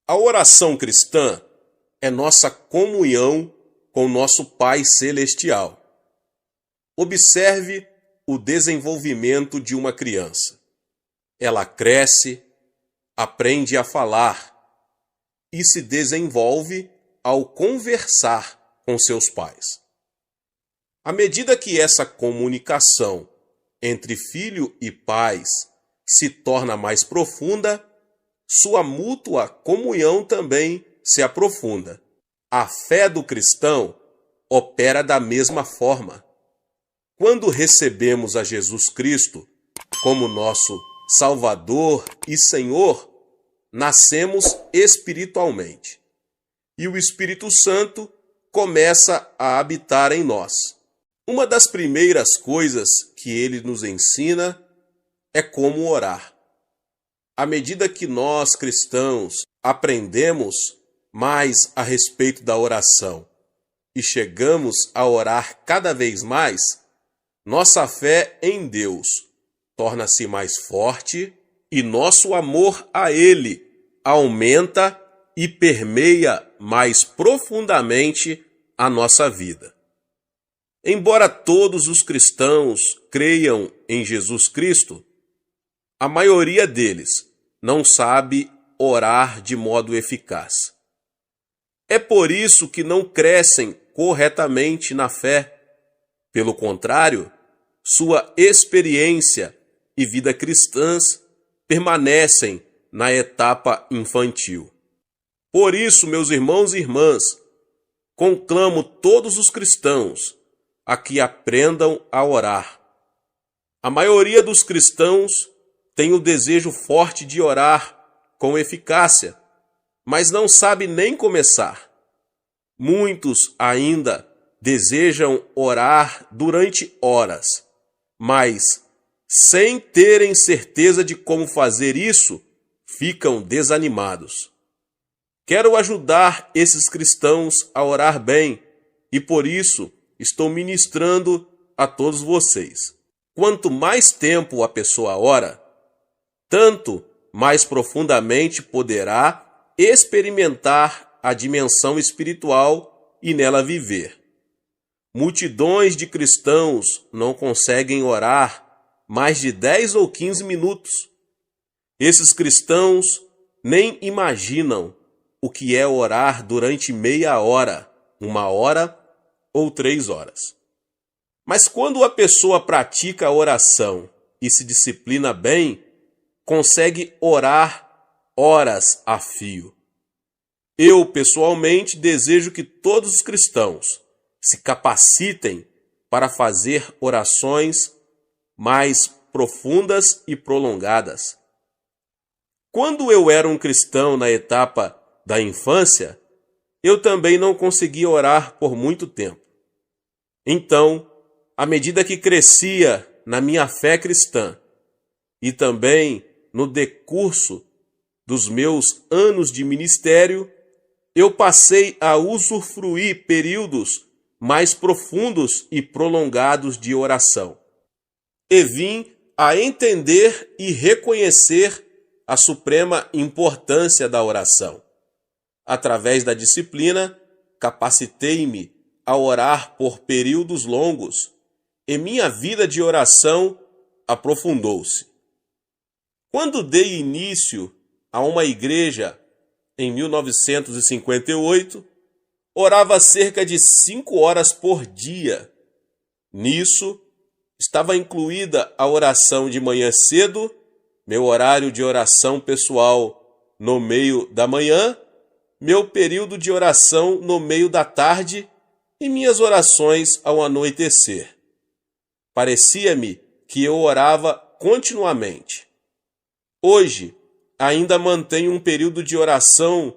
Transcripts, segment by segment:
A oração cristã é nossa comunhão com nosso Pai Celestial. Observe o desenvolvimento de uma criança. Ela cresce, aprende a falar e se desenvolve ao conversar com seus pais. À medida que essa comunicação entre filho e pais se torna mais profunda, sua mútua comunhão também se aprofunda. A fé do cristão opera da mesma forma. Quando recebemos a Jesus Cristo como nosso Salvador e Senhor, nascemos espiritualmente. E o Espírito Santo começa a habitar em nós. Uma das primeiras coisas que ele nos ensina é como orar. À medida que nós, cristãos, aprendemos mais a respeito da oração e chegamos a orar cada vez mais, nossa fé em Deus torna-se mais forte e nosso amor a Ele aumenta e permeia mais profundamente a nossa vida. Embora todos os cristãos creiam em Jesus Cristo, a maioria deles não sabe orar de modo eficaz. É por isso que não crescem corretamente na fé. Pelo contrário, sua experiência e vida cristãs permanecem na etapa infantil. Por isso, meus irmãos e irmãs, conclamo todos os cristãos a que aprendam a orar. A maioria dos cristãos tem o desejo forte de orar com eficácia, mas não sabe nem começar. Muitos ainda desejam orar durante horas, mas, sem terem certeza de como fazer isso, ficam desanimados. Quero ajudar esses cristãos a orar bem e, por isso, estou ministrando a todos vocês. Quanto mais tempo a pessoa ora, tanto mais profundamente poderá experimentar a dimensão espiritual e nela viver. Multidões de cristãos não conseguem orar mais de 10 ou 15 minutos. Esses cristãos nem imaginam o que é orar durante meia hora, 1 hora ou 3 horas. Mas quando a pessoa pratica a oração e se disciplina bem, consegue orar horas a fio. Eu, pessoalmente, desejo que todos os cristãos se capacitem para fazer orações mais profundas e prolongadas. Quando eu era um cristão na etapa da infância, eu também não conseguia orar por muito tempo. Então, à medida que crescia na minha fé cristã e também no decurso dos meus anos de ministério, eu passei a usufruir períodos mais profundos e prolongados de oração. E vim a entender e reconhecer a suprema importância da oração. Através da disciplina, capacitei-me a orar por períodos longos e minha vida de oração aprofundou-se. Quando dei início a uma igreja em 1958, orava cerca de 5 horas por dia. Nisso, estava incluída a oração de manhã cedo, meu horário de oração pessoal no meio da manhã, meu período de oração no meio da tarde e minhas orações ao anoitecer. Parecia-me que eu orava continuamente. Hoje, ainda mantenho um período de oração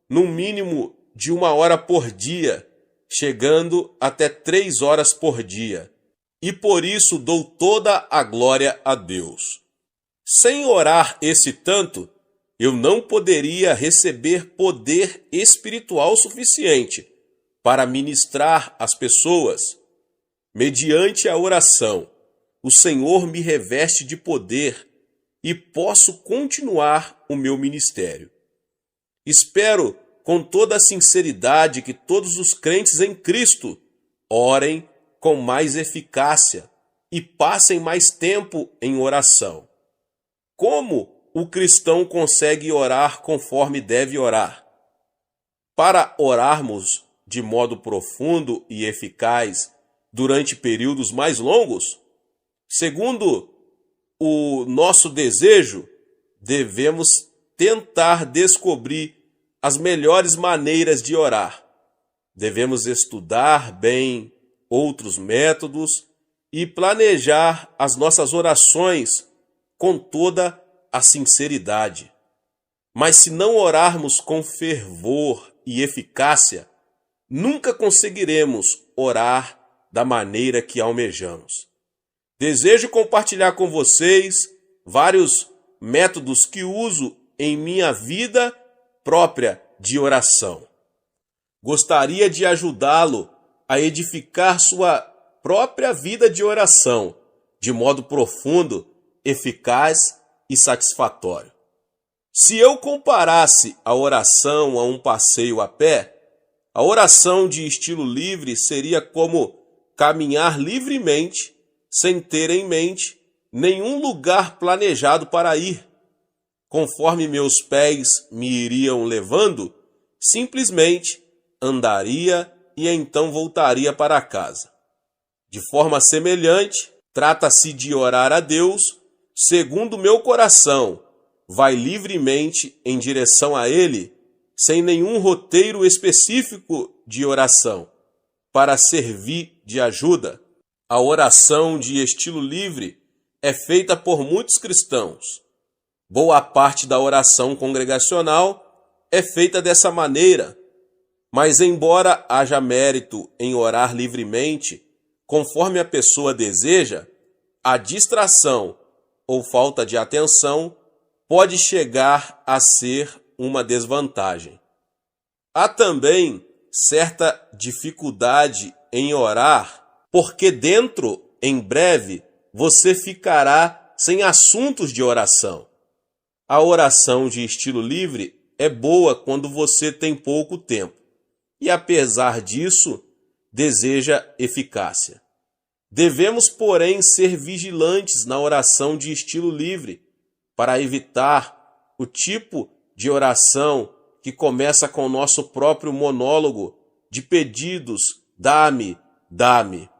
no mínimo de 1 hora por dia, chegando até 3 horas por dia. E por isso dou toda a glória a Deus. Sem orar esse tanto, eu não poderia receber poder espiritual suficiente para ministrar às pessoas. Mediante a oração, o Senhor me reveste de poder e posso continuar o meu ministério. Espero com toda a sinceridade que todos os crentes em Cristo orem com mais eficácia e passem mais tempo em oração. Como o cristão consegue orar conforme deve orar? Para orarmos de modo profundo e eficaz durante períodos mais longos, segundo o nosso desejo, devemos tentar descobrir as melhores maneiras de orar. Devemos estudar bem outros métodos e planejar as nossas orações com toda a sinceridade. Mas se não orarmos com fervor e eficácia, nunca conseguiremos orar da maneira que almejamos. Desejo compartilhar com vocês vários métodos que uso em minha vida própria de oração. Gostaria de ajudá-lo a edificar sua própria vida de oração de modo profundo, eficaz e satisfatório. Se eu comparasse a oração a um passeio a pé, a oração de estilo livre seria como caminhar livremente, sem ter em mente nenhum lugar planejado para ir. Conforme meus pés me iriam levando, simplesmente andaria e então voltaria para casa. De forma semelhante, trata-se de orar a Deus segundo meu coração, vai livremente em direção a Ele, sem nenhum roteiro específico de oração, para servir de ajuda. A oração de estilo livre é feita por muitos cristãos. Boa parte da oração congregacional é feita dessa maneira, mas embora haja mérito em orar livremente, conforme a pessoa deseja, a distração ou falta de atenção pode chegar a ser uma desvantagem. Há também certa dificuldade em orar, porque em breve, você ficará sem assuntos de oração. A oração de estilo livre é boa quando você tem pouco tempo e, apesar disso, deseja eficácia. Devemos, porém, ser vigilantes na oração de estilo livre para evitar o tipo de oração que começa com o nosso próprio monólogo de pedidos: dá-me, dá-me.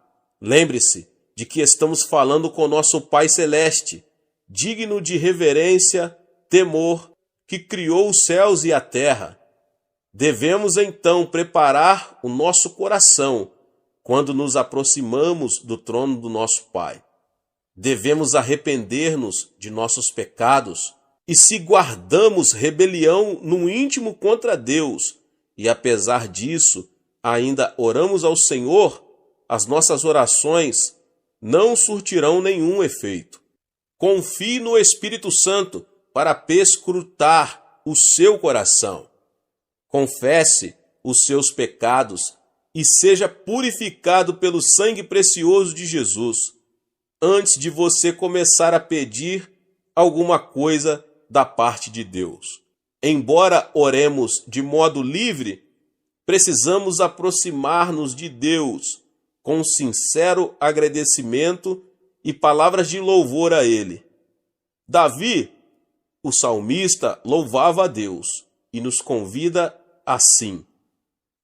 Lembre-se de que estamos falando com nosso Pai Celeste, digno de reverência, temor, que criou os céus e a terra. Devemos então preparar o nosso coração quando nos aproximamos do trono do nosso Pai. Devemos arrepender-nos de nossos pecados e, se guardamos rebelião no íntimo contra Deus e, apesar disso, ainda oramos ao Senhor, as nossas orações não surtirão nenhum efeito. Confie no Espírito Santo para perscrutar o seu coração. Confesse os seus pecados e seja purificado pelo sangue precioso de Jesus, antes de você começar a pedir alguma coisa da parte de Deus. Embora oremos de modo livre, precisamos aproximar-nos de Deus com sincero agradecimento e palavras de louvor a Ele. Davi, o salmista, louvava a Deus e nos convida assim: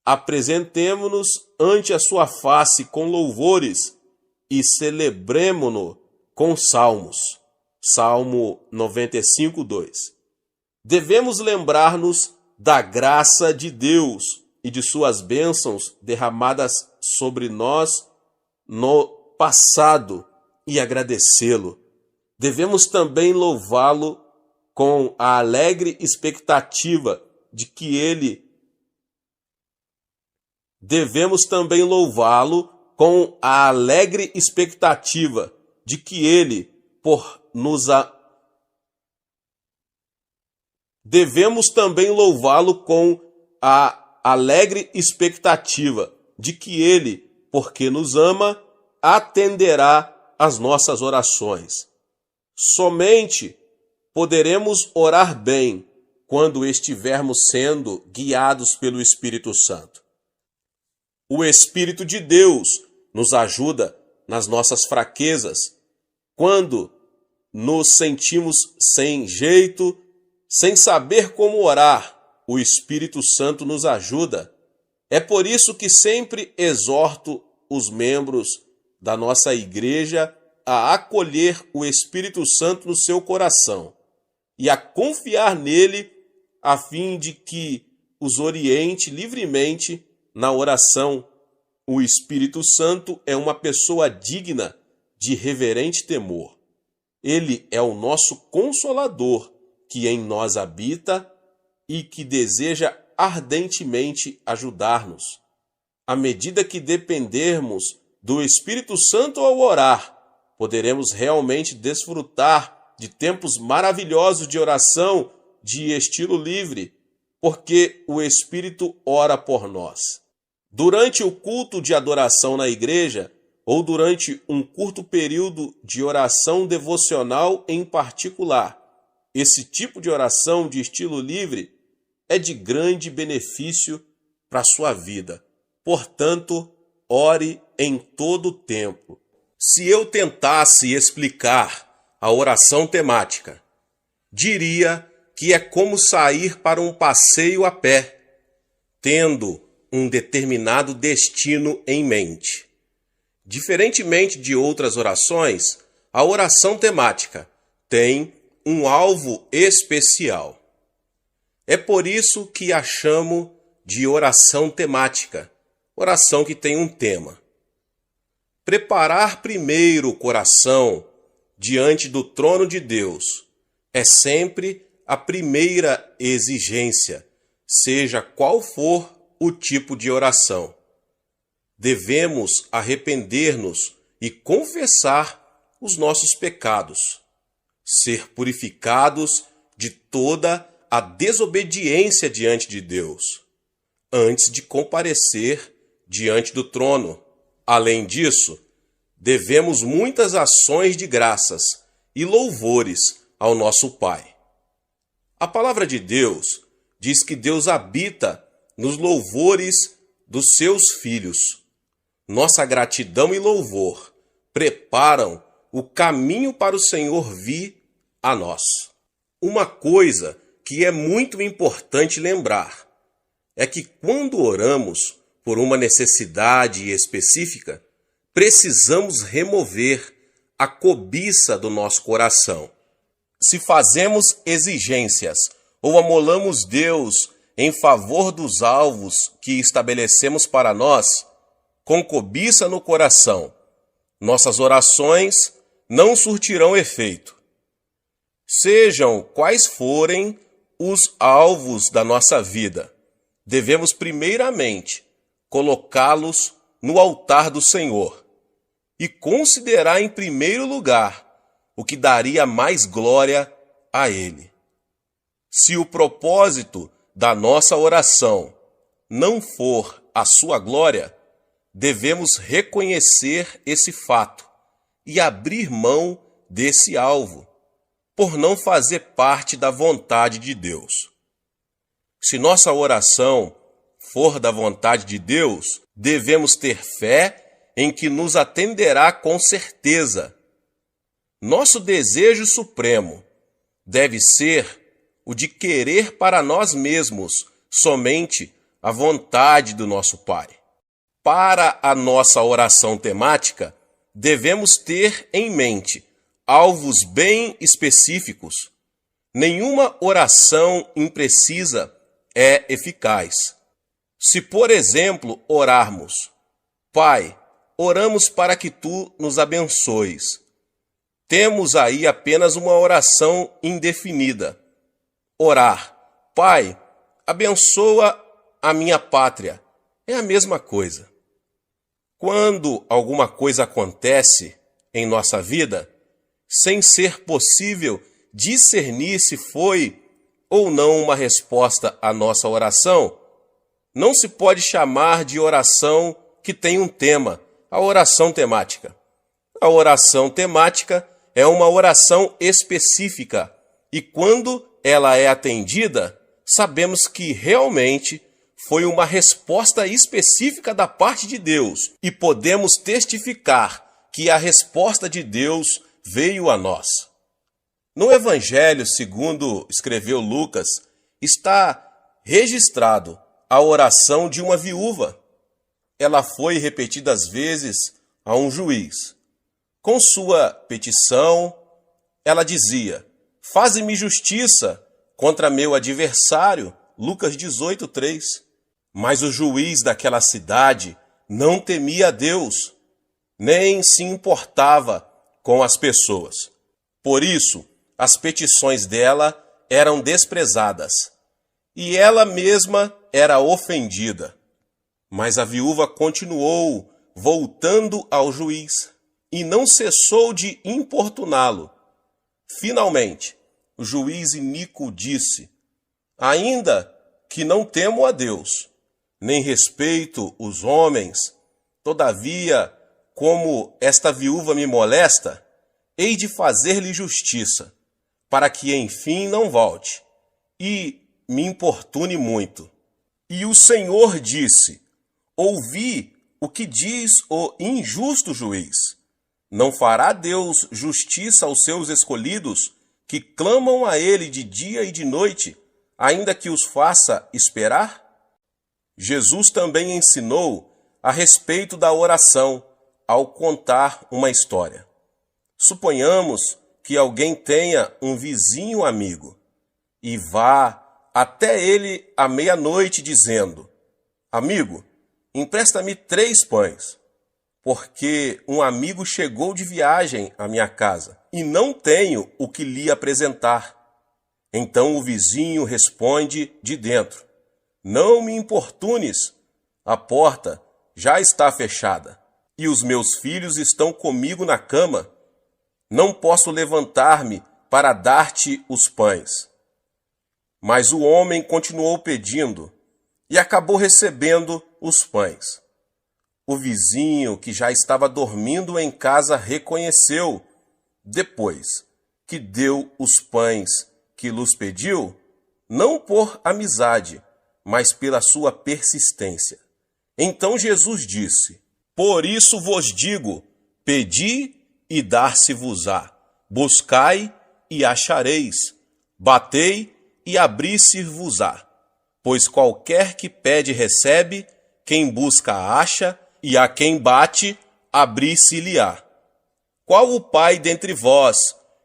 apresentemo-nos ante a sua face com louvores e celebremo-no com salmos. Salmo 95, 2. Devemos lembrar-nos da graça de Deus e de suas bênçãos derramadas sobre nós no passado e agradecê-lo. Devemos também louvá-lo com a alegre expectativa de que Ele Devemos também louvá-lo com a alegre expectativa de que Ele, porque nos ama, atenderá às nossas orações. Somente poderemos orar bem quando estivermos sendo guiados pelo Espírito Santo. O Espírito de Deus nos ajuda nas nossas fraquezas, quando nos sentimos sem jeito, sem saber como orar. O Espírito Santo nos ajuda. É por isso que sempre exorto os membros da nossa igreja a acolher o Espírito Santo no seu coração e a confiar nele a fim de que os oriente livremente na oração. O Espírito Santo é uma pessoa digna de reverente temor. Ele é o nosso Consolador, que em nós habita e que deseja ardentemente ajudar-nos. À medida que dependermos do Espírito Santo ao orar, poderemos realmente desfrutar de tempos maravilhosos de oração de estilo livre, porque o Espírito ora por nós. Durante o culto de adoração na igreja, ou durante um curto período de oração devocional em particular, esse tipo de oração de estilo livre é de grande benefício para a sua vida. Portanto, ore em todo o tempo. Se eu tentasse explicar a oração temática, diria que é como sair para um passeio a pé, tendo um determinado destino em mente. Diferentemente de outras orações, a oração temática tem um alvo especial. É por isso que a chamo de oração temática, oração que tem um tema. Preparar primeiro o coração diante do trono de Deus é sempre a primeira exigência, seja qual for o tipo de oração. Devemos arrepender-nos e confessar os nossos pecados, ser purificados de toda a desobediência diante de Deus, antes de comparecer diante do trono. Além disso, devemos muitas ações de graças e louvores ao nosso Pai. A palavra de Deus diz que Deus habita nos louvores dos seus filhos. Nossa gratidão e louvor preparam o caminho para o Senhor vir a nós. Uma coisa que é muito importante lembrar é que quando oramos por uma necessidade específica, precisamos remover a cobiça do nosso coração. Se fazemos exigências ou amolamos Deus em favor dos alvos que estabelecemos para nós, com cobiça no coração, nossas orações não surtirão efeito. Sejam quais forem os alvos da nossa vida, devemos primeiramente colocá-los no altar do Senhor e considerar em primeiro lugar o que daria mais glória a Ele. Se o propósito da nossa oração não for a sua glória, devemos reconhecer esse fato e abrir mão desse alvo, por não fazer parte da vontade de Deus. Se nossa oração for da vontade de Deus, devemos ter fé em que nos atenderá com certeza. Nosso desejo supremo deve ser o de querer para nós mesmos somente a vontade do nosso Pai. Para a nossa oração temática, devemos ter em mente alvos bem específicos. Nenhuma oração imprecisa é eficaz. Se, por exemplo, orarmos: Pai, oramos para que Tu nos abençoes, temos aí apenas uma oração indefinida. Orar: Pai, abençoa a minha pátria, é a mesma coisa. Quando alguma coisa acontece em nossa vida, sem ser possível discernir se foi ou não uma resposta à nossa oração, não se pode chamar de oração que tem um tema, a oração temática. A oração temática é uma oração específica e, quando ela é atendida, sabemos que realmente foi uma resposta específica da parte de Deus e podemos testificar que a resposta de Deus veio a nós. No Evangelho, segundo escreveu Lucas, está registrado a oração de uma viúva. Ela foi repetidas vezes a um juiz. Com sua petição, ela dizia: faze-me justiça contra meu adversário. Lucas 18:3. Mas o juiz daquela cidade não temia a Deus, nem se importava com as pessoas. Por isso, as petições dela eram desprezadas, e ela mesma era ofendida. Mas a viúva continuou voltando ao juiz, e não cessou de importuná-lo. Finalmente, o juiz iníquo disse: ainda que não temo a Deus, nem respeito os homens, todavia, como esta viúva me molesta, hei de fazer-lhe justiça, para que enfim não volte, e me importune muito. E o Senhor disse: ouvi o que diz o injusto juiz. Não fará Deus justiça aos seus escolhidos, que clamam a ele de dia e de noite, ainda que os faça esperar? Jesus também ensinou a respeito da oração ao contar uma história. Suponhamos que alguém tenha um vizinho amigo e vá até ele à meia-noite dizendo: amigo, empresta-me 3 pães, porque um amigo chegou de viagem à minha casa e não tenho o que lhe apresentar. Então o vizinho responde de dentro: não me importunes, a porta já está fechada e os meus filhos estão comigo na cama. Não posso levantar-me para dar-te os pães. Mas o homem continuou pedindo e acabou recebendo os pães. O vizinho, que já estava dormindo em casa, reconheceu, depois que deu os pães que lhes pediu, não por amizade, mas pela sua persistência. Então Jesus disse: por isso vos digo, pedi e dar-se-vos-á, buscai e achareis, batei e abrir-se-vos-á. Pois qualquer que pede recebe, quem busca acha, e a quem bate abrir-se-lhe-á. Qual o pai dentre vós,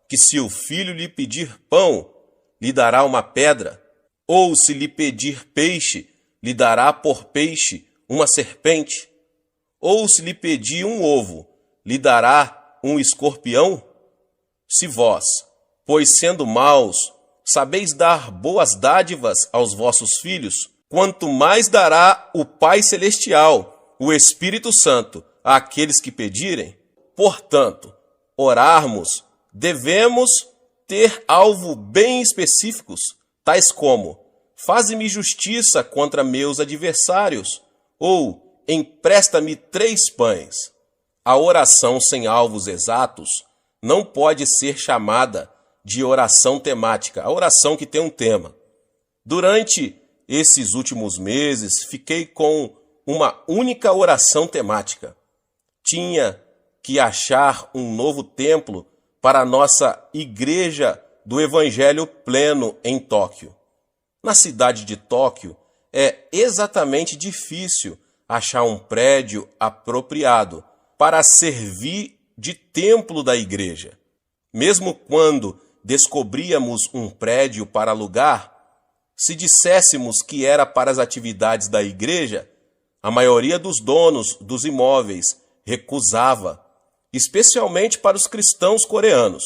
que se o filho lhe pedir pão, lhe dará uma pedra? Ou se lhe pedir peixe, lhe dará por peixe uma serpente? Ou se lhe pedir um ovo, lhe dará um escorpião? Se vós, pois sendo maus, sabeis dar boas dádivas aos vossos filhos, quanto mais dará o Pai Celestial, o Espírito Santo, àqueles que pedirem? Portanto, orarmos, devemos ter alvo bem específicos, tais como: faze-me justiça contra meus adversários, ou empresta-me 3 pães. A oração sem alvos exatos não pode ser chamada de oração temática, a oração que tem um tema. Durante esses últimos meses, fiquei com uma única oração temática. Tinha que achar um novo templo para a nossa Igreja do Evangelho Pleno em Tóquio. Na cidade de Tóquio, é exatamente difícil achar um prédio apropriado para servir de templo da igreja. Mesmo quando descobríamos um prédio para alugar, se disséssemos que era para as atividades da igreja, a maioria dos donos dos imóveis recusava, especialmente para os cristãos coreanos.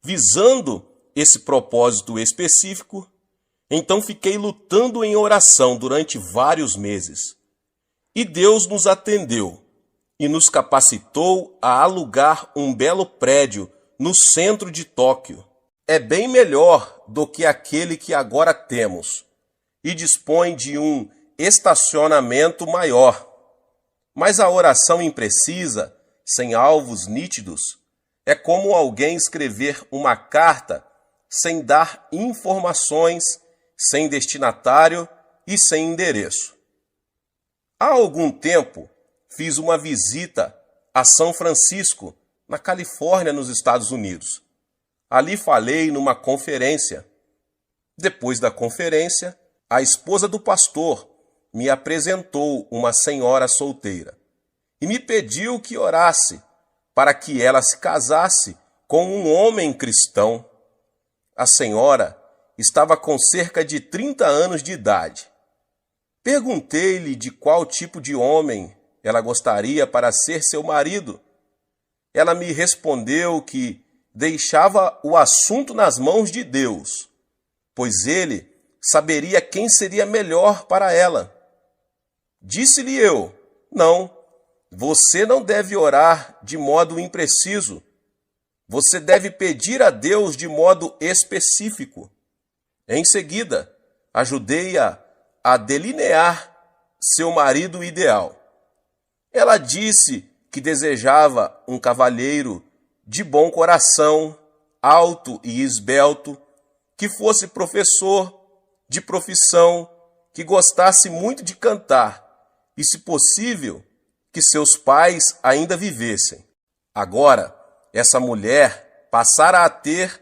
Visando esse propósito específico, então fiquei lutando em oração durante vários meses. E Deus nos atendeu e nos capacitou a alugar um belo prédio no centro de Tóquio. É bem melhor do que aquele que agora temos e dispõe de um estacionamento maior. Mas a oração imprecisa, sem alvos nítidos, é como alguém escrever uma carta sem dar informações, sem destinatário e sem endereço. Há algum tempo, fiz uma visita a São Francisco, na Califórnia, nos Estados Unidos. Ali falei numa conferência. Depois da conferência, a esposa do pastor me apresentou uma senhora solteira e me pediu que orasse para que ela se casasse com um homem cristão. A senhora estava com cerca de 30 anos de idade. Perguntei-lhe de qual tipo de homem ela gostaria para ser seu marido. Ela me respondeu que deixava o assunto nas mãos de Deus, pois ele saberia quem seria melhor para ela. Disse-lhe eu: não, você não deve orar de modo impreciso. Você deve pedir a Deus de modo específico. Em seguida, ajudei-a a delinear seu marido ideal. Ela disse que desejava um cavalheiro de bom coração, alto e esbelto, que fosse professor de profissão, que gostasse muito de cantar e, se possível, que seus pais ainda vivessem. Agora, essa mulher passara a ter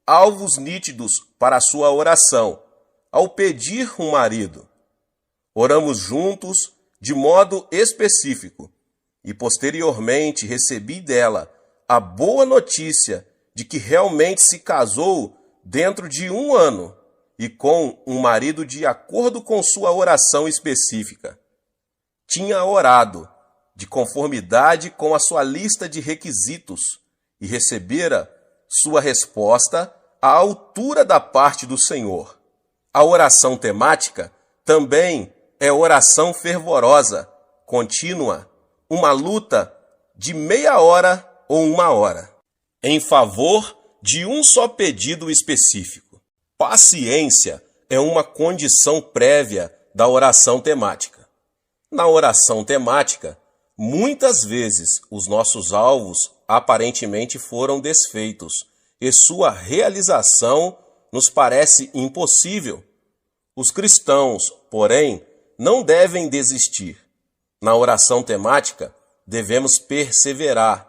alvos nítidos para a sua oração, ao pedir um marido. Oramos juntos de modo específico e posteriormente recebi dela a boa notícia de que realmente se casou dentro de 1 ano e com um marido de acordo com sua oração específica. Tinha orado de conformidade com a sua lista de requisitos e recebera sua resposta à altura da parte do Senhor. A oração temática também é oração fervorosa, contínua, uma luta de meia hora ou 1 hora, em favor de um só pedido específico. Paciência é uma condição prévia da oração temática. Na oração temática, muitas vezes os nossos alvos aparentemente foram desfeitos e sua realização nos parece impossível. Os cristãos, porém, não devem desistir. Na oração temática, devemos perseverar.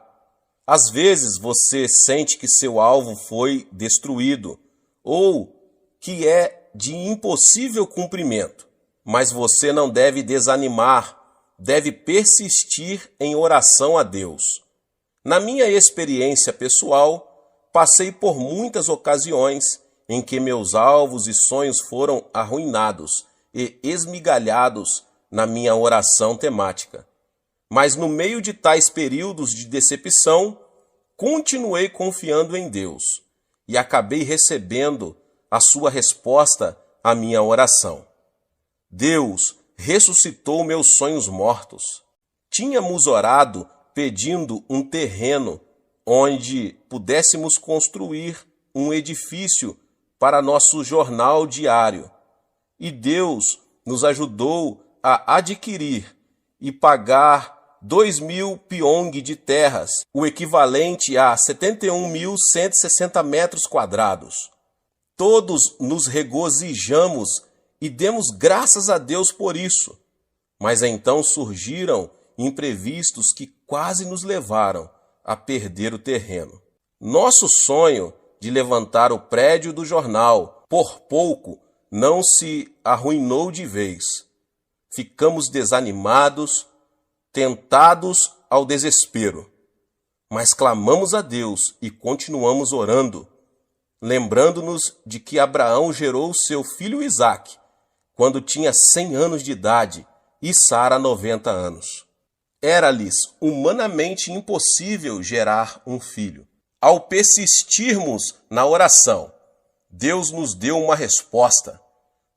Às vezes você sente que seu alvo foi destruído ou que é de impossível cumprimento, mas você não deve desanimar, deve persistir em oração a Deus. Na minha experiência pessoal, passei por muitas ocasiões em que meus alvos e sonhos foram arruinados e esmigalhados na minha oração temática. Mas no meio de tais períodos de decepção, continuei confiando em Deus e acabei recebendo a sua resposta à minha oração. Deus ressuscitou meus sonhos mortos. Tínhamos orado pedindo um terreno onde pudéssemos construir um edifício para nosso jornal diário. E Deus nos ajudou a adquirir e pagar 2.000 piong de terras, o equivalente a 71.160 metros quadrados. Todos nos regozijamos e demos graças a Deus por isso. Mas então surgiram imprevistos que quase nos levaram a perder o terreno. Nosso sonho de levantar o prédio do jornal, por pouco, não se arruinou de vez. Ficamos desanimados, tentados ao desespero. Mas clamamos a Deus e continuamos orando, lembrando-nos de que Abraão gerou seu filho Isaque quando tinha 100 anos de idade e Sara 90 anos. Era-lhes humanamente impossível gerar um filho. Ao persistirmos na oração, Deus nos deu uma resposta.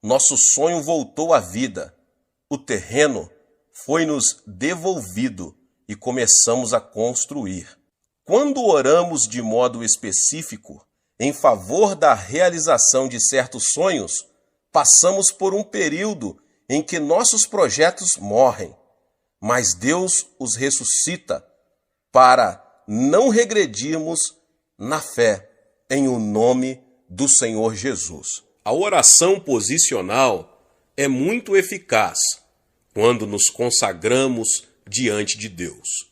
Nosso sonho voltou à vida. O terreno foi-nos devolvido e começamos a construir. Quando oramos de modo específico em favor da realização de certos sonhos, passamos por um período em que nossos projetos morrem, mas Deus os ressuscita para não regredirmos na fé, em o nome do Senhor Jesus. A oração posicional é muito eficaz quando nos consagramos diante de Deus.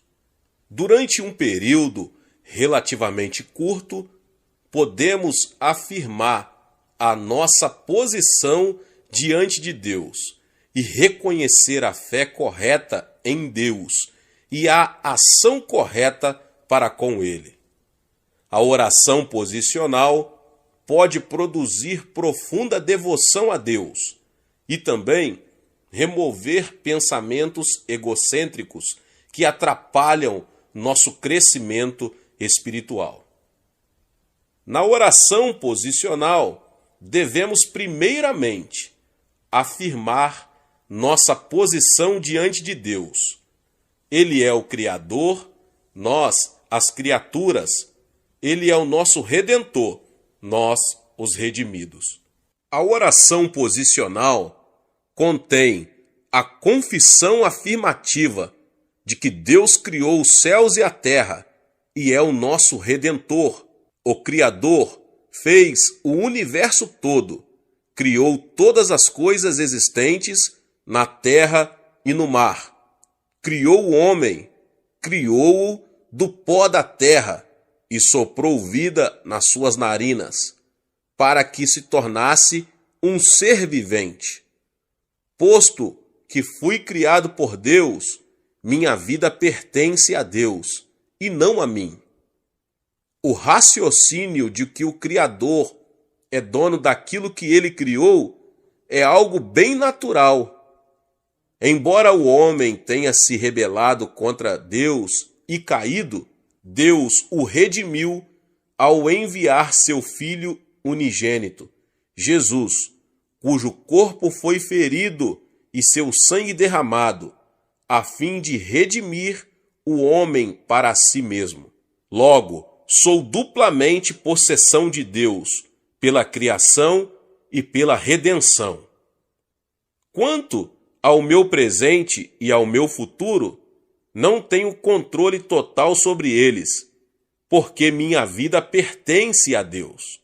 Durante um período relativamente curto, podemos afirmar a nossa posição diante de Deus e reconhecer a fé correta em Deus e a ação correta para com Ele. A oração posicional pode produzir profunda devoção a Deus e também remover pensamentos egocêntricos que atrapalham nosso crescimento espiritual. Na oração posicional, devemos primeiramente afirmar nossa posição diante de Deus. Ele é o Criador, nós, as criaturas. Ele é o nosso Redentor, nós, os redimidos. A oração posicional contém a confissão afirmativa de que Deus criou os céus e a terra e é o nosso Redentor. O Criador fez o universo todo, criou todas as coisas existentes na terra e no mar. Criou o homem, criou-o do pó da terra e soprou vida nas suas narinas, para que se tornasse um ser vivente. Posto que fui criado por Deus, minha vida pertence a Deus e não a mim. O raciocínio de que o Criador é dono daquilo que ele criou é algo bem natural. Embora o homem tenha se rebelado contra Deus e caído, Deus o redimiu ao enviar seu Filho unigênito, Jesus, cujo corpo foi ferido e seu sangue derramado, a fim de redimir o homem para si mesmo. Logo, sou duplamente possessão de Deus, pela criação e pela redenção. Quanto ao meu presente e ao meu futuro, não tenho controle total sobre eles, porque minha vida pertence a Deus.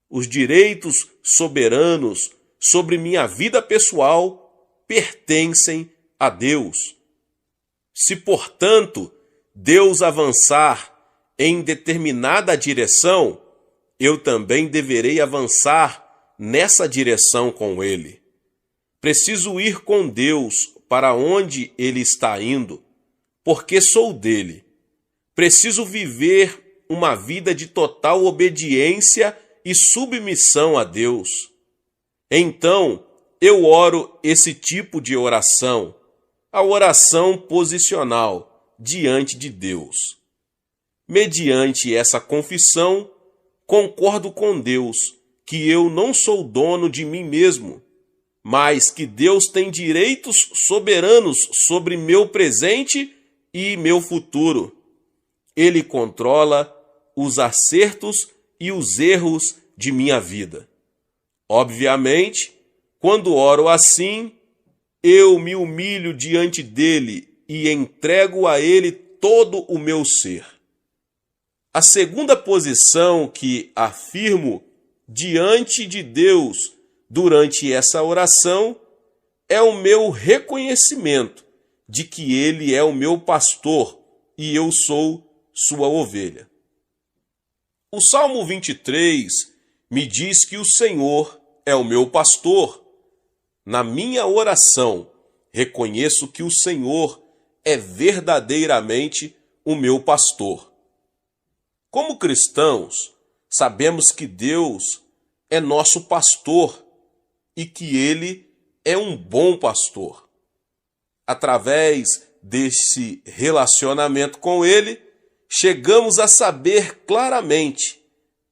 Os direitos soberanos sobre minha vida pessoal pertencem a Deus. Se, portanto, Deus avançar em determinada direção, eu também deverei avançar nessa direção com Ele. Preciso ir com Deus para onde Ele está indo, porque sou dele. Preciso viver uma vida de total obediência e submissão a Deus. Então, eu oro esse tipo de oração, a oração posicional diante de Deus. Mediante essa confissão, concordo com Deus que eu não sou dono de mim mesmo, mas que Deus tem direitos soberanos sobre meu presente e meu futuro. Ele controla os acertos e os erros de minha vida. Obviamente, quando oro assim, eu me humilho diante dele e entrego a ele todo o meu ser. A segunda posição que afirmo diante de Deus durante essa oração é o meu reconhecimento de que Ele é o meu pastor e eu sou sua ovelha. O Salmo 23 me diz que o Senhor é o meu pastor. Na minha oração, reconheço que o Senhor é verdadeiramente o meu pastor. Como cristãos, sabemos que Deus é nosso pastor e que Ele é um bom pastor. Através desse relacionamento com Ele, chegamos a saber claramente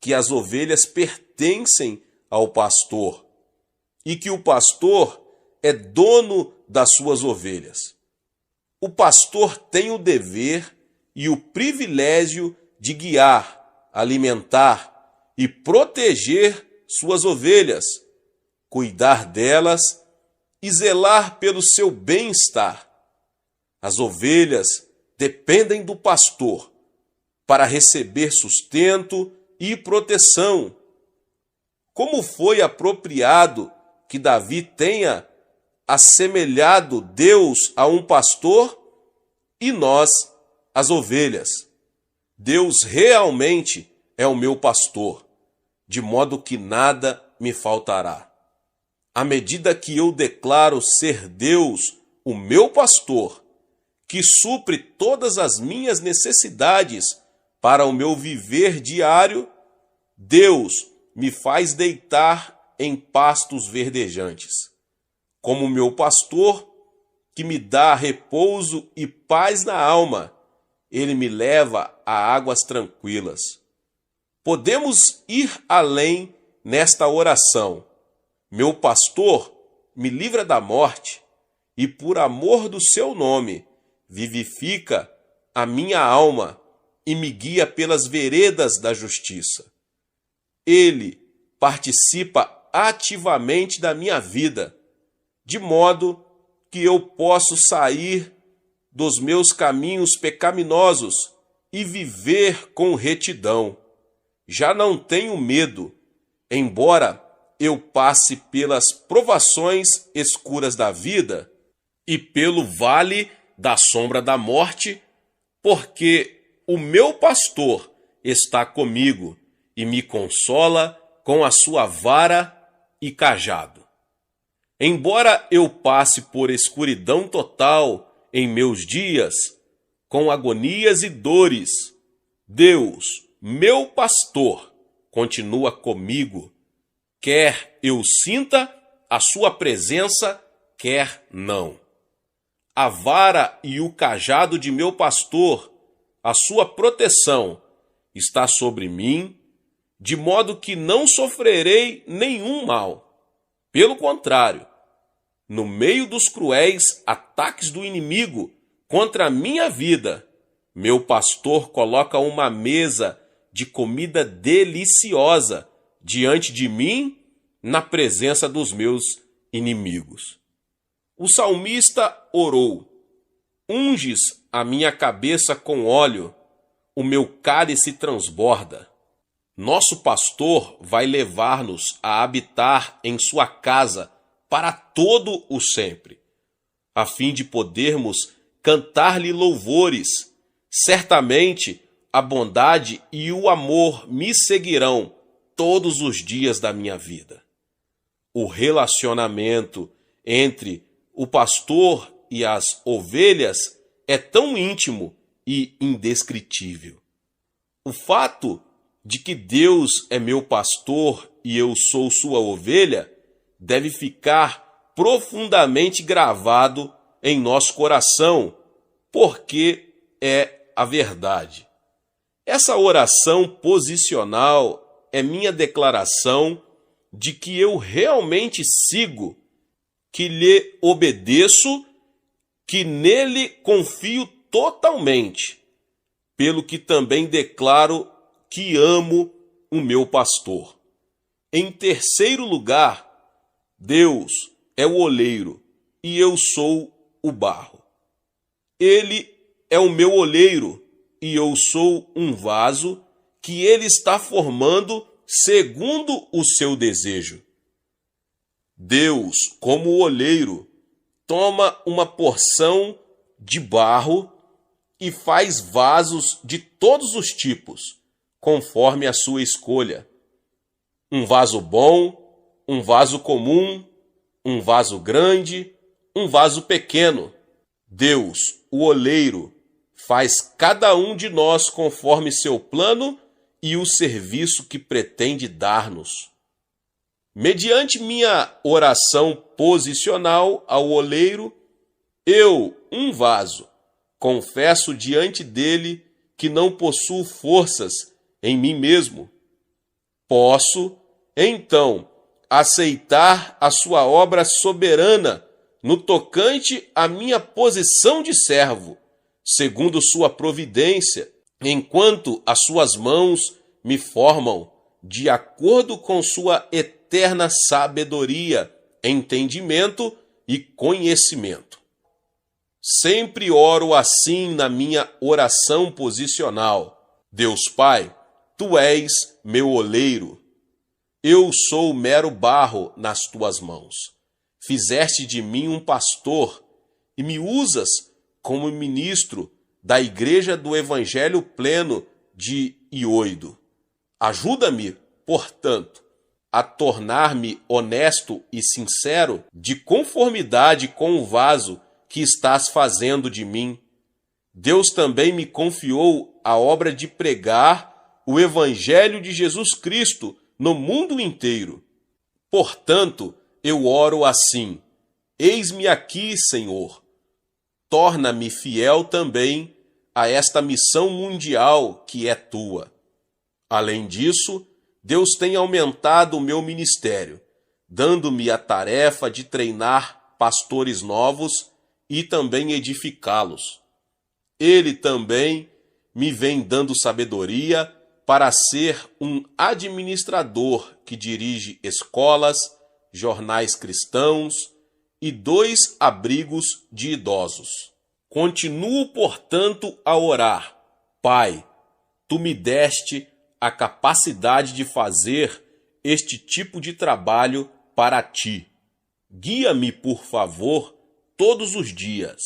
que as ovelhas pertencem ao pastor e que o pastor é dono das suas ovelhas. O pastor tem o dever e o privilégio de guiar, alimentar e proteger suas ovelhas, cuidar delas e zelar pelo seu bem-estar. As ovelhas dependem do pastor para receber sustento e proteção. Como foi apropriado que Davi tenha assemelhado Deus a um pastor e nós as ovelhas. Deus realmente é o meu pastor, de modo que nada me faltará. À medida que eu declaro ser Deus o meu pastor, que supre todas as minhas necessidades para o meu viver diário, Deus me faz deitar em pastos verdejantes. Como meu pastor, que me dá repouso e paz na alma, ele me leva a águas tranquilas. Podemos ir além nesta oração. Meu pastor me livra da morte e, por amor do seu nome, vivifica a minha alma e me guia pelas veredas da justiça. Ele participa ativamente da minha vida, de modo que eu posso sair dos meus caminhos pecaminosos e viver com retidão. Já não tenho medo, embora eu passe pelas provações escuras da vida e pelo vale da sombra da morte, porque o meu pastor está comigo e me consola com a sua vara e cajado. Embora eu passe por escuridão total em meus dias, com agonias e dores, Deus, meu pastor, continua comigo, quer eu sinta a sua presença, quer não. A vara e o cajado de meu pastor, a sua proteção, está sobre mim, de modo que não sofrerei nenhum mal. Pelo contrário, no meio dos cruéis ataques do inimigo contra a minha vida, meu pastor coloca uma mesa de comida deliciosa diante de mim, na presença dos meus inimigos. O salmista orou: unges a minha cabeça com óleo, o meu cálice transborda. Nosso pastor vai levar-nos a habitar em sua casa para todo o sempre, a fim de podermos cantar-lhe louvores. Certamente a bondade e o amor me seguirão todos os dias da minha vida. O relacionamento entre o pastor e as ovelhas é tão íntimo e indescritível. O fato de que Deus é meu pastor e eu sou sua ovelha deve ficar profundamente gravado em nosso coração, porque é a verdade. Essa oração posicional é minha declaração de que eu realmente sigo, que lhe obedeço, que nele confio totalmente, pelo que também declaro que amo o meu pastor. Em terceiro lugar, Deus é o oleiro e eu sou o barro. Ele é o meu oleiro e eu sou um vaso que ele está formando segundo o seu desejo. Deus, como oleiro, toma uma porção de barro e faz vasos de todos os tipos, conforme a sua escolha. Um vaso bom, um vaso comum, um vaso grande, um vaso pequeno. Deus, o oleiro, faz cada um de nós conforme seu plano e o serviço que pretende dar-nos. Mediante minha oração posicional ao oleiro, eu, um vaso, confesso diante dele que não possuo forças em mim mesmo. Posso, então, aceitar a sua obra soberana no tocante à minha posição de servo, segundo sua providência, enquanto as suas mãos me formam de acordo com sua eterna sabedoria, entendimento e conhecimento. Sempre oro assim na minha oração posicional: Deus Pai, Tu és meu oleiro. Eu sou mero barro nas tuas mãos. Fizeste de mim um pastor e me usas como ministro da igreja do Evangelho pleno de Ioido. Ajuda-me, portanto, a tornar-me honesto e sincero, de conformidade com o vaso que estás fazendo de mim. Deus também me confiou a obra de pregar o Evangelho de Jesus Cristo no mundo inteiro. Portanto, eu oro assim: eis-me aqui, Senhor. Torna-me fiel também a esta missão mundial que é tua. Além disso, Deus tem aumentado o meu ministério, dando-me a tarefa de treinar pastores novos e também edificá-los. Ele também me vem dando sabedoria para ser um administrador que dirige escolas, jornais cristãos e 2 abrigos de idosos. Continuo, portanto, a orar: Pai, tu me deste a capacidade de fazer este tipo de trabalho para ti. Guia-me, por favor, todos os dias,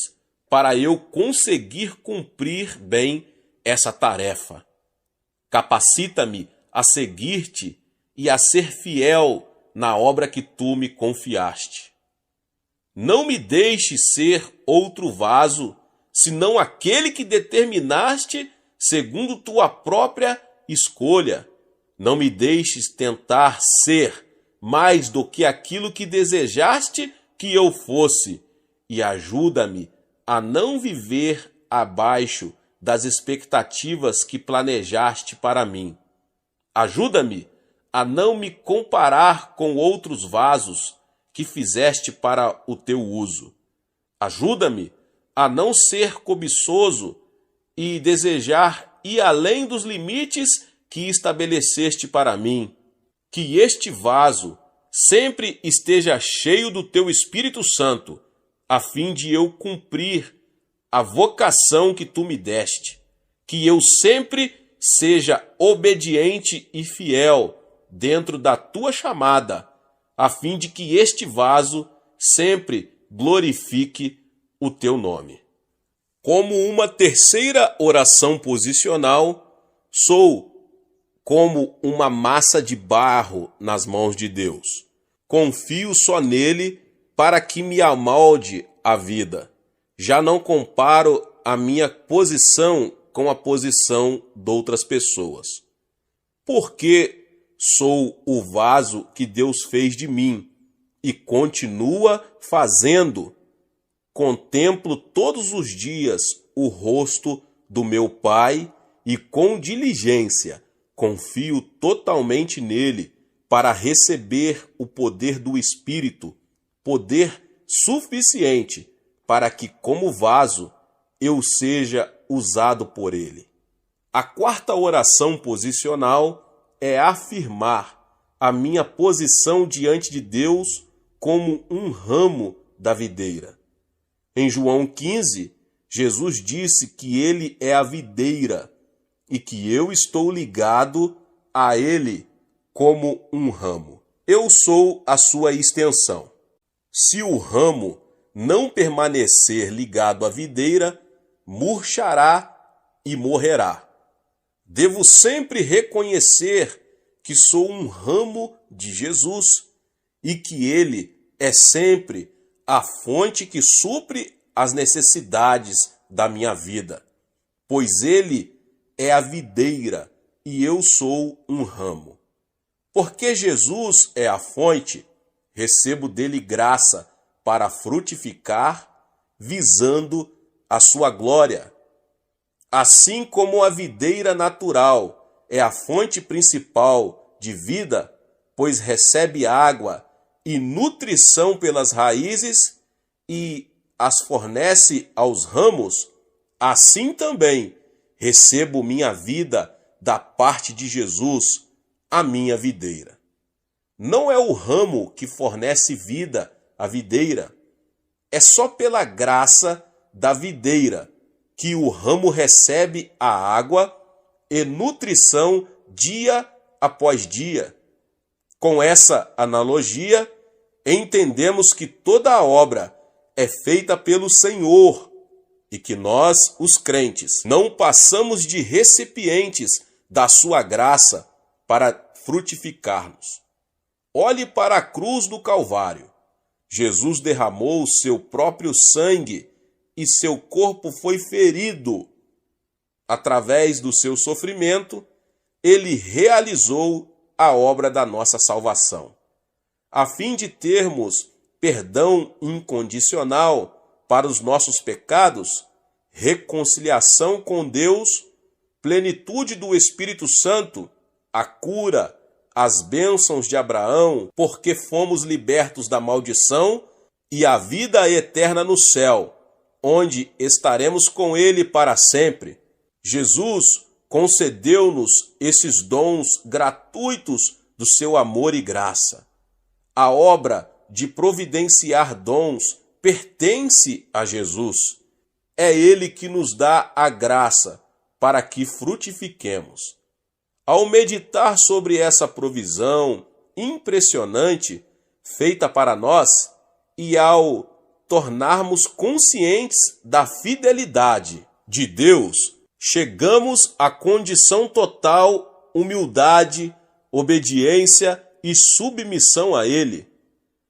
para eu conseguir cumprir bem essa tarefa. Capacita-me a seguir-te e a ser fiel na obra que tu me confiaste. Não me deixes ser outro vaso, senão aquele que determinaste segundo tua própria escolha. Não me deixes tentar ser mais do que aquilo que desejaste que eu fosse, e ajuda-me a não viver abaixo das expectativas que planejaste para mim. Ajuda-me a não me comparar com outros vasos que fizeste para o teu uso. Ajuda-me a não ser cobiçoso e desejar ir além dos limites que estabeleceste para mim. Que este vaso sempre esteja cheio do teu Espírito Santo, a fim de eu cumprir a vocação que tu me deste. Que eu sempre seja obediente e fiel dentro da tua chamada, a fim de que este vaso sempre glorifique o teu nome. Como uma terceira oração posicional, sou como uma massa de barro nas mãos de Deus. Confio só nele para que me amolde a vida. Já não comparo a minha posição com a posição de outras pessoas. Porque sou o vaso que Deus fez de mim e continua fazendo. Contemplo todos os dias o rosto do meu Pai e com diligência confio totalmente nele para receber o poder do Espírito, poder suficiente para que, como vaso, eu seja usado por ele. A quarta oração posicional é afirmar a minha posição diante de Deus como um ramo da videira. Em João 15, Jesus disse que ele é a videira e que eu estou ligado a ele como um ramo. Eu sou a sua extensão. Se o ramo não permanecer ligado à videira, murchará e morrerá. Devo sempre reconhecer que sou um ramo de Jesus e que ele é sempre a fonte que supre as necessidades da minha vida, pois ele é a videira e eu sou um ramo. Porque Jesus é a fonte, recebo dele graça para frutificar, visando a sua glória. Assim como a videira natural é a fonte principal de vida, pois recebe água e nutrição pelas raízes e as fornece aos ramos, assim também recebo minha vida da parte de Jesus, a minha videira. Não é o ramo que fornece vida à videira, é só pela graça da videira que o ramo recebe a água e nutrição dia após dia. Com essa analogia, entendemos que toda a obra é feita pelo Senhor e que nós, os crentes, não passamos de recipientes da sua graça para frutificarmos. Olhe para a cruz do Calvário. Jesus derramou o seu próprio sangue e seu corpo foi ferido. Através do seu sofrimento, ele realizou a obra da nossa salvação. A fim de termos perdão incondicional para os nossos pecados, reconciliação com Deus, plenitude do Espírito Santo, a cura, as bênçãos de Abraão, porque fomos libertos da maldição, e a vida eterna no céu, onde estaremos com ele para sempre. Jesus concedeu-nos esses dons gratuitos do seu amor e graça. A obra de providenciar dons pertence a Jesus. É ele que nos dá a graça para que frutifiquemos. Ao meditar sobre essa provisão impressionante feita para nós e ao tornarmos conscientes da fidelidade de Deus, chegamos à condição total humildade, obediência e submissão a Ele.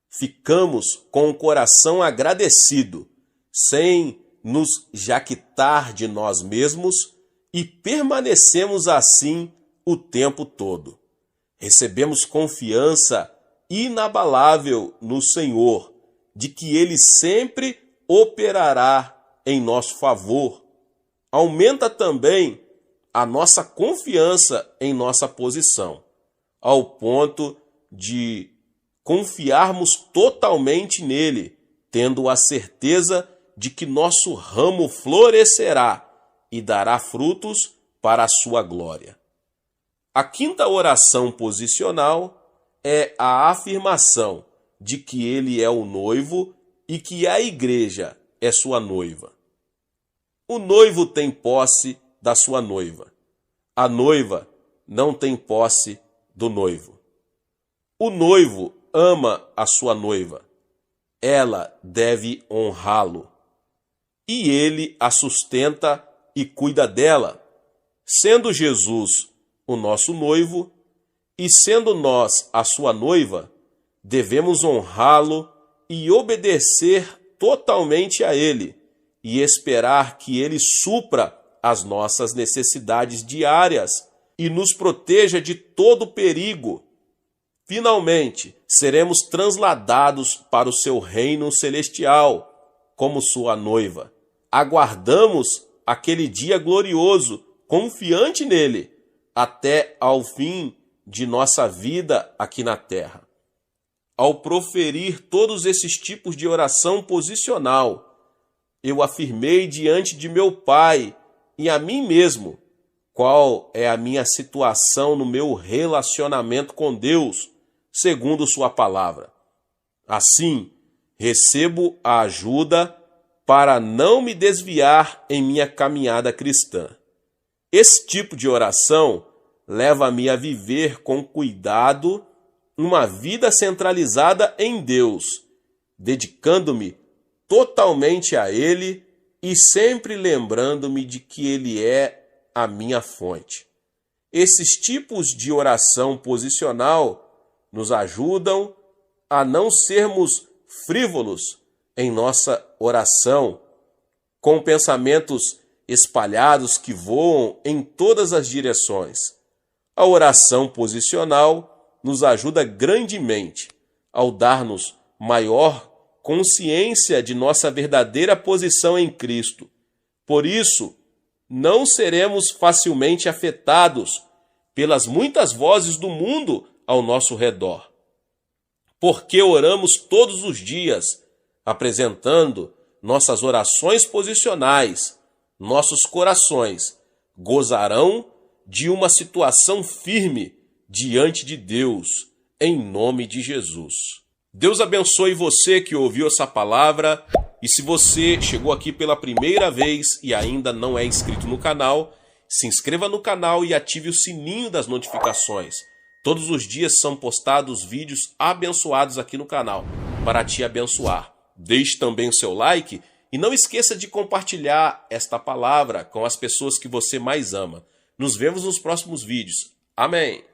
Ficamos com o coração agradecido, sem nos jactar de nós mesmos e permanecemos assim o tempo todo. Recebemos confiança inabalável no Senhor, de que Ele sempre operará em nosso favor. Aumenta também a nossa confiança em nossa posição, ao ponto de confiarmos totalmente nele, tendo a certeza de que nosso ramo florescerá e dará frutos para a sua glória. A quinta oração posicional é a afirmação de que ele é o noivo e que a igreja é sua noiva. O noivo tem posse da sua noiva. A noiva não tem posse do noivo. O noivo ama a sua noiva. Ela deve honrá-lo. E ele a sustenta e cuida dela, sendo Jesus o nosso noivo e sendo nós a sua noiva, devemos honrá-lo e obedecer totalmente a ele e esperar que ele supra as nossas necessidades diárias e nos proteja de todo perigo. Finalmente, seremos transladados para o seu reino celestial como sua noiva. Aguardamos aquele dia glorioso, confiante nele, até ao fim de nossa vida aqui na terra. Ao proferir todos esses tipos de oração posicional, eu afirmei diante de meu Pai e a mim mesmo qual é a minha situação no meu relacionamento com Deus, segundo sua palavra. Assim, recebo a ajuda para não me desviar em minha caminhada cristã. Esse tipo de oração leva-me a viver com cuidado uma vida centralizada em Deus, dedicando-me totalmente a Ele e sempre lembrando-me de que Ele é a minha fonte. Esses tipos de oração posicional nos ajudam a não sermos frívolos em nossa oração, com pensamentos espalhados que voam em todas as direções. A oração posicional nos ajuda grandemente ao dar-nos maior consciência de nossa verdadeira posição em Cristo. Por isso, não seremos facilmente afetados pelas muitas vozes do mundo ao nosso redor, porque oramos todos os dias, apresentando nossas orações posicionais. Nossos corações gozarão de uma situação firme diante de Deus, em nome de Jesus. Deus abençoe você que ouviu essa palavra, e se você chegou aqui pela primeira vez e ainda não é inscrito no canal, se inscreva no canal e ative o sininho das notificações, Todos os dias são postados vídeos abençoados aqui no canal, para te abençoar. Deixe também o seu like e não esqueça de compartilhar esta palavra com as pessoas que você mais ama. Nos vemos nos próximos vídeos. Amém!